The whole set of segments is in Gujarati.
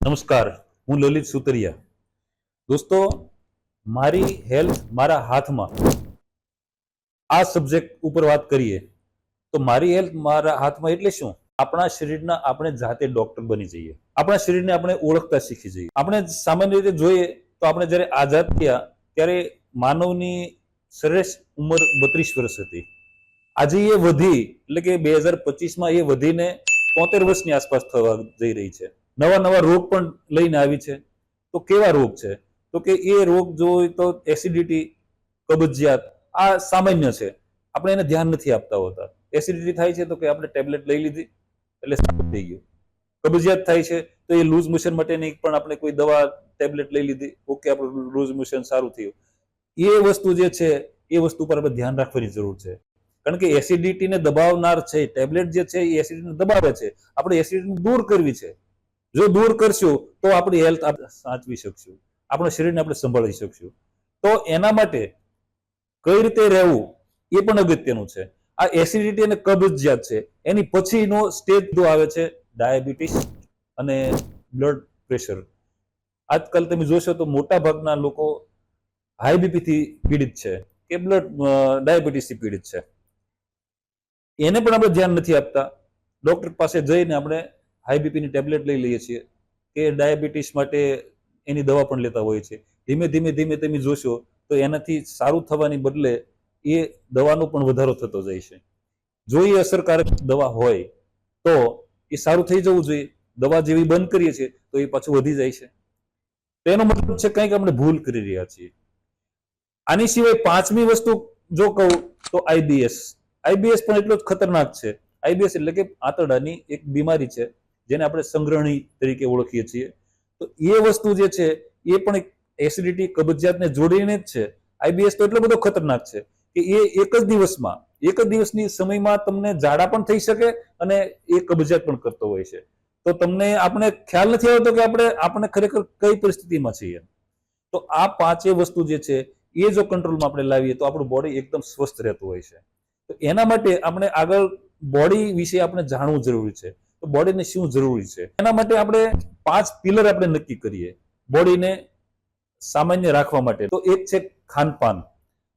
નમસ્કાર, હું લલિત સુતરિયા. દોસ્તો, મારી હેલ્થ મારા હાથમાં આ સબ્જેક્ટ ઉપર વાત કરીએ તો મારી હેલ્થ મારા હાથમાં એટલે શું? આપણા શરીરના આપણે જાતે ડોક્ટર બની જઈએ, આપણા શરીરને આપણે ઓળખતા શીખી જઈએ. આપણે સામાન્ય રીતે જોઈએ તો આપણે જ્યારે આઝાદ થયા ત્યારે માનવની સરેરાશ ઉંમર 32 વર્ષ હતી. આજે એ વધી, એટલે કે 2025માં એ વધીને 73 વર્ષની આસપાસ થવા જઈ રહી છે. નવા નવા રોગ પણ લઈને આવી છે. તો કેવા રોગ છે? તો કે એ રોગ જોઈએ તો એસિડિટી, કબજિયાત, આ સામાન્ય છે, આપણે એને ધ્યાન નથી આપતા હોતા. એસિડિટી થાય છે તો કે આપણે ટેબ્લેટ લઈ લીધી એટલે સારું થઈ ગયું. કબજિયાત થાય છે તો એ લૂઝ મોશન માટેની પણ આપણે કોઈ દવા ટેબ્લેટ લઈ લીધી, ઓકે, આપણું લૂઝ મોશન સારું થયું. એ વસ્તુ જે છે એ વસ્તુ પર આપણે ધ્યાન રાખવાની જરૂર છે. કારણ કે એસિડિટીને દબાવનાર છે ટેબ્લેટ જે છે એ એસિડિટીને દબાવે છે. આપણે એસિડિટીને દૂર કરવી છે. જો દૂર કરશું તો આપણી હેલ્થ આપણે સાચવી શકશું, આપણા શરીરને આપણે સંભાળી શકશું. તો એના માટે કઈ રીતે રહેવું એ પણ અગત્યનું છે. આ એસિડિટી અને કબજિયાત છે, એની પછીનો સ્ટેજ આવે છે ડાયાબિટીસ અને બ્લડ પ્રેશર. આજકાલ તમે જોશો તો મોટા ભાગના લોકો હાઈ બીપી થી પીડિત છે કે ડાયાબિટીસ થી પીડિત છે. એને પણ આપણે ધ્યાન નથી આપતા. ડોક્ટર પાસે જઈને આપણે હાઈ બીપીની ટેબ્લેટ લઈ લઈએ છીએ કે ડાયાબિટીસ માટે એની દવા પણ લેતા હોય છે. ધીમે ધીમે ધીમે તમે જોશો તો એનાથી સારું થવાની બદલે એ દવાનો પણ વધારો થતો જાય છે. જો એ અસરકારક દવા હોય તો એ સારું થઈ જવું જોઈએ. દવા જેવી બંધ કરીએ છીએ તો એ પાછું વધી જાય છે. તેનો મતલબ છે કંઈક આપણે ભૂલ કરી રહ્યા છીએ. આની સિવાય પાંચમી વસ્તુ જો કહું તો આઈબીએસ. આઈબીએસ પણ એટલો જ ખતરનાક છે. આઈબીએસ એટલે કે આંતરડાની એક બીમારી છે જેને આપણે સંગ્રહણી તરીકે ઓળખીએ છીએ. તો એ વસ્તુ જે છે એ પણ એસિડિટી, કબજિયાતને જોડીને જ છે. આઈબીએસ તો એટલો બધો ખતરનાક છે કે એ એક જ દિવસની સમયમાં તમને ઝાડા પણ થઈ શકે અને એ કબજિયાત પણ કરતો હોય છે. તો તમને આપણે ખ્યાલ નથી આવતો કે આપણે ખરેખર કઈ પરિસ્થિતિમાં છીએ. તો આ પાંચે વસ્તુ જે છે એ જો કંટ્રોલમાં આપણે લાવીએ તો આપણું બોડી એકદમ સ્વસ્થ રહેતું હોય છે. તો એના માટે આપણે આગળ બોડી વિશે આપણે જાણવું જરૂરી છે. તો બોડીને શું જરૂરી છે એના માટે આપણે 5 પિલર આપણે નક્કી કરીએ બોડીને સામાન્ય રાખવા માટે. તો એક છે ખાનપાન.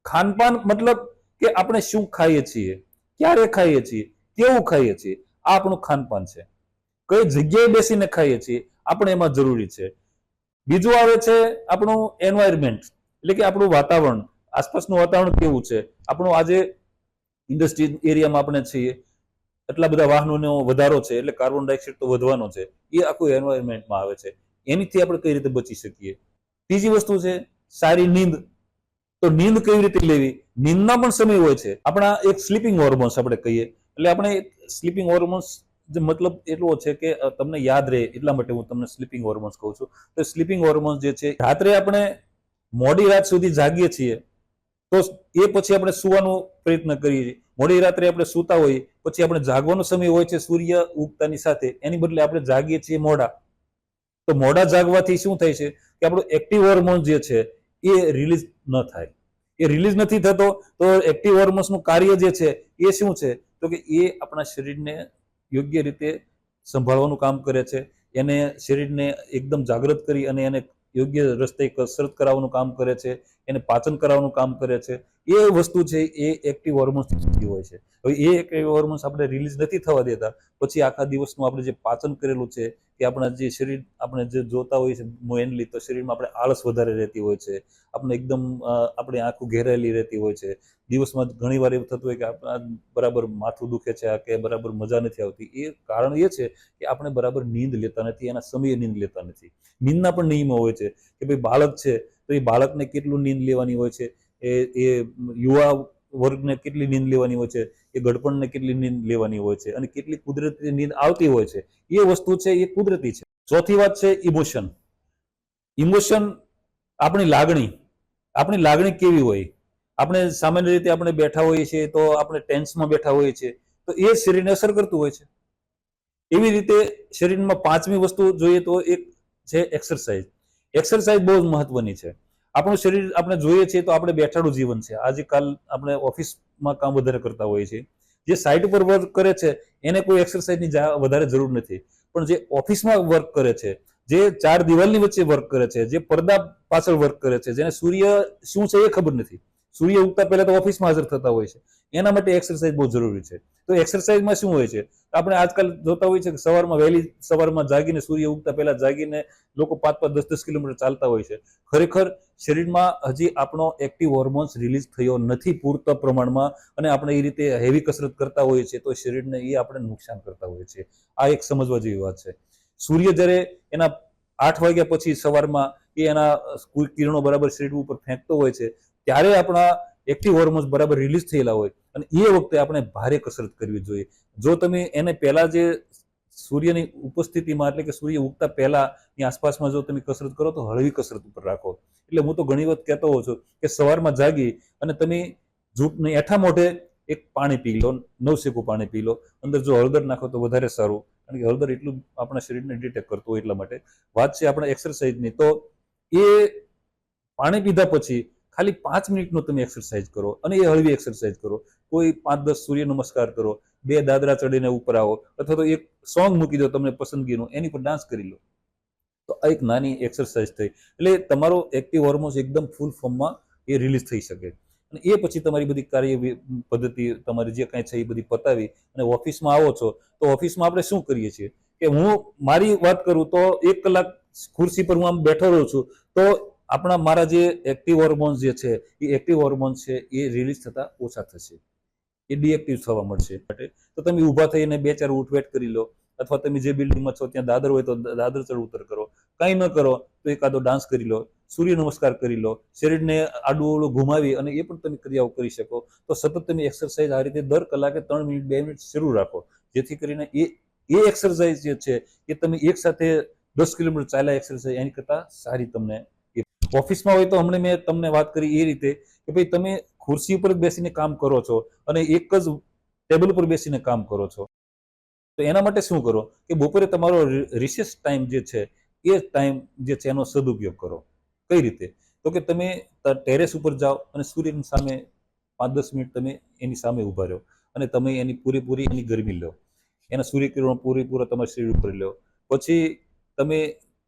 ખાનપાન મતલબ કે આપણે શું ખાઈએ છીએ, ક્યારે ખાઈએ છીએ, કેવું ખાઈએ છીએ, આ આપણું ખાનપાન છે. કઈ જગ્યાએ બેસીને ખાઈએ છીએ આપણે એમાં જરૂરી છે. બીજું આવે છે આપણું એન્વાયરમેન્ટ, એટલે કે આપણું વાતાવરણ, આસપાસનું વાતાવરણ કેવું છે. આપણું આજે ઇન્ડસ્ટ્રી એરિયામાં આપણે છીએ, એટલા બધા વાહનોનો વધારો છે એટલે કાર્બન ડાયોક્સાઇડ તો વધવાનો છે. એ આખું એન્વાયરમેન્ટમાં આવે છે. એનીથી આપણે કઈ રીતે બચી શકીએ. ત્રીજી વસ્તુ છે સારી નીંદ. તો નીંદ કેવી રીતે લેવી? નીંદના પણ સમય હોય છે. આપણા એક સ્લીપિંગ હોર્મોન્સ આપણે કહીએ, એટલે આપણે સ્લીપિંગ હોર્મોન્સ મતલબ એટલો છે કે તમને યાદ રહે એટલા માટે હું તમને સ્લીપિંગ હોર્મોન્સ કહું છું. તો સ્લીપિંગ હોર્મોન્સ જે છે, રાત્રે આપણે મોડી રાત સુધી જાગીએ છીએ તો એ પછી આપણે સુવાનો પ્રયત્ન કરીએ છીએ. મોડી રાત્રે આપણે સૂતા હોઈએ પછી આપણે જાગવાનો સમય હોય છે સૂર્ય ઉગતાની સાથે, એની બદલે આપણે જાગીએ છીએ મોડા. તો મોડા જાગવાથી શું થાય છે કે આપણું એક્ટિવ હોર્મોન જે છે એ રિલીઝ ન થાય. એ રિલીઝ નથી થતો તો એક્ટિવ હોર્મોન્સનું કાર્ય જે છે એ શું છે તો કે એ આપણા શરીરને યોગ્ય રીતે સંભાળવાનું કામ કરે છે. એને શરીરને એકદમ જાગૃત કરી અને એને યોગ્ય રસ્તે કસરત કરાવવાનું કામ કરે છે, એને પાચન કરાવવાનું કામ કરે છે. એ વસ્તુ છે એ એક્ટિવ હોર્મોન્સ હોય છે. હવે એ એક્ટિવ હોર્મોન્સ આપણે રિલીઝ નથી થવા દેતા પછી આખા દિવસનું આપણે જે પાચન કરેલું છે કે આપણા જે શરીર આપણે જે જોતા હોઈએ છીએ મેનલી, તો શરીરમાં આપણે આળસ વધારે રહેતી હોય છે, આપણે એકદમ આપણી આંખો ઘેરાયેલી રહેતી હોય છે. દિવસમાં ઘણી વાર એવું થતું હોય કે આપણા બરાબર માથું દુખે છે કે બરાબર મજા નથી આવતી. એ કારણ એ છે કે આપણે બરાબર નીંદ લેતા નથી, એના સમયે નીંદ લેતા નથી. નીંદના પણ નિયમો હોય છે કે ભાઈ બાળક છે તો એ બાળકને કેટલું નીંદ લેવાની હોય છે, એ યુવા વર્ગને કેટલી નીંદ લેવાની હોય છે, એ ગડપણને કેટલી નીંદ લેવાની હોય છે અને કેટલી કુદરતી નીંદ આવતી હોય છે. એ વસ્તુ છે એ કુદરતી છે. ચોથી વાત છે ઇમોશન. ઇમોશન આપણી લાગણી કેવી હોય? આપણે સામાન્ય રીતે આપણે બેઠા હોઈએ છીએ તો આપણે ટેન્સમાં બેઠા હોઈએ છીએ તો એ શરીરને અસર કરતું હોય છે. એવી રીતે શરીરમાં પાંચમી વસ્તુ જોઈએ તો એક છે એક્સરસાઇઝ. એક્સરસાઇઝ બહુ જ મહત્વની છે. આપણું શરીર આપણે જોઈએ છીએ તો આપણે બેઠાડું જીવન છે. આજકાલ આપણે ઓફિસમાં કામ વધારે કરતા હોઈએ છીએ. જે સાઇટ ઉપર વર્ક કરે છે એને કોઈ એક્સરસાઇઝની વધારે જરૂર નથી, પણ જે ઓફિસમાં વર્ક કરે છે જે ચાર દિવાલની વચ્ચે વર્ક કરે છે, જે પડદા પાછળ વર્ક કરે છે, જેને સૂર્ય શું છે એ ખબર નથી, સૂર્ય ઉગતા પહેલા તો ઓફિસમાં હાજર થતા હોય છે, એના માટે એક્સરસાઇઝ બહુ જરૂરી છે. તો એક્સરસાઇઝમાં શું હોય છે, આપણે આજકાલ જોતા હોય છે કે સવારમાં વહેલી સવારમાં જાગીને સૂર્ય ઉગતા પહેલા જાગીને લોકો 5-5, 10-10 કિલોમીટર ચાલતા હોય છે. ખરેખર શરીરમાં હજી આપણો એક્ટિવ હોર્મોન્સ રિલીઝ થયો નથી પૂરતા પ્રમાણમાં, અને આપણે એ રીતે હેવી કસરત કરતા હોઈએ છીએ તો શરીરને એ આપણે નુકસાન કરતા હોઈએ છીએ. આ એક સમજવા જેવી વાત છે. સૂર્ય જ્યારે એના 8 વાગ્યા પછી સવારમાં એ એના કિરણો બરાબર શરીર ઉપર ફેંકતો હોય છે, ત્યારે આપણા એક્ટિવ હોર્મોન્સ બરાબર રિલીઝ થયેલા હોય, અને એ વખતે આપણે ભારે કસરત કરવી જોઈએ. જો તમે એને પહેલા જે સૂર્યની ઉપસ્થિતિમાં, એટલે કે સૂર્ય ઉગતા પહેલાની આસપાસમાં જો તમે કસરત કરો તો હળવી કસરત ઉપર રાખો. એટલે હું તો ઘણી વખત કહેતો હોઉં છું કે સવારમાં જાગી અને તમે જૂઠને એઠા મોઢે એક પાણી પી લો, નવશેકું પાણી પી લો, અંદર જો હળદર નાખો તો વધારે સારું, કારણ કે હળદર એટલું આપણા શરીરને ડિટેક્ટ કરતું હોય એટલા માટે. વાત છે આપણે એક્સરસાઇઝની, તો એ પાણી પીધા પછી ખાલી 5 મિનિટનો તમે એક્સરસાઇઝ કરો, અને એ હળવી એક્સરસાઇઝ કરો. કોઈ 5-10 સૂર્ય નમસ્કાર કરો, 2 દાદરા ચડીને ઉપર આવો, અથવા તો એક સોંગ મૂકી દો તમને પસંદગીનું, એની પર ડાન્સ કરી લો. તો આ એક નાની એક્સરસાઇઝ થઈ, એટલે તમારો એક્ટિવ હોર્મોન્સ એકદમ ફૂલ ફોર્મમાં એ રિલીઝ થઈ શકે. અને એ પછી તમારી બધી કાર્ય પદ્ધતિ તમારી જે કાંઈ છે એ બધી પતાવી અને ઓફિસમાં આવો છો, તો ઓફિસમાં આપણે શું કરીએ છીએ કે હું મારી વાત કરું તો 1 કલાક ખુરશી પર હું આમ બેઠો રહું છું, તો મારા જે એક્ટિવ હોર્મોન્સ જે છે એ એક્ટિવ હોર્મોન્સ છે એ રિલીઝ થતા ઓછા થશે, એ ડીએક્ટિવ થવા મળશે. તો તમે ઊભા થઈને 2-4 ઉઠવેટ કરી લો, અથવા તમે જે બિલ્ડિંગમાં છો ત્યાં દાદર હોય તો દાદર ચડ ઉતર કરો, કંઈ ન કરો તો એકાદો ડાન્સ કરી લો, સૂર્ય નમસ્કાર કરી લો, શરીરને આડું અવળું ઘુમાવી અને એ પણ તમે ક્રિયાઓ કરી શકો. તો સતત તમે એક્સરસાઇઝ આ રીતે દર કલાકે 3 મિનિટ 2 મિનિટ શરૂ રાખો, જેથી કરીને એ એક્સરસાઇઝ જે છે એ તમે એક સાથે 10 કિલોમીટર ચાલ્યા એક્સરસાઇઝ એની કરતાં સારી તમને. ઓફિસમાં હોય તો હમણાં મેં તમને વાત કરી એ રીતે કે ભાઈ તમે ખુરશી ઉપર જ બેસીને કામ કરો છો અને એક જ ટેબલ ઉપર બેસીને કામ કરો છો, તો એના માટે શું કરો કે બપોરે તમારો રિસેસ ટાઈમ જે છે એ ટાઈમ જે છે એનો સદુપયોગ કરો. કઈ રીતે? તો કે તમે ટેરેસ ઉપર જાઓ અને સૂર્યની સામે 5-10 મિનિટ તમે એની સામે ઊભા રહો, અને તમે એની પૂરેપૂરી એની ગરમી લો, એના સૂર્યકિરણો પૂરેપૂરા તમારા શરીર ઉપર લો. પછી તમે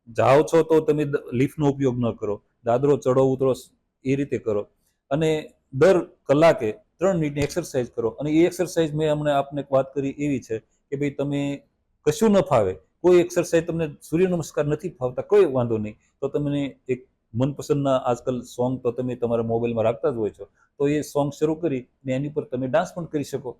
જાઓ છો તો તમે લિફ્ટનો ઉપયોગ ન કરો, દાદરો ચડો ઉતરો એ રીતે કરો, અને દર કલાકે 3 મિનિટની એક્સરસાઇઝ કરો. અને એ એક્સરસાઇઝ મેં હમણાં આપને વાત કરી એવી છે કે ભાઈ તમે કશું ન ફાવે, કોઈ એક્સરસાઇઝ તમને સૂર્ય નમસ્કાર નથી ફાવતા, કોઈ વાંધો નહીં, તો તમને એક મનપસંદના આજકાલ સોંગ તો તમે તમારા મોબાઈલમાં રાખતા જ હોય છો, તો એ સોંગ શરૂ કરી ને એની પર તમે ડાન્સ પણ કરી શકો.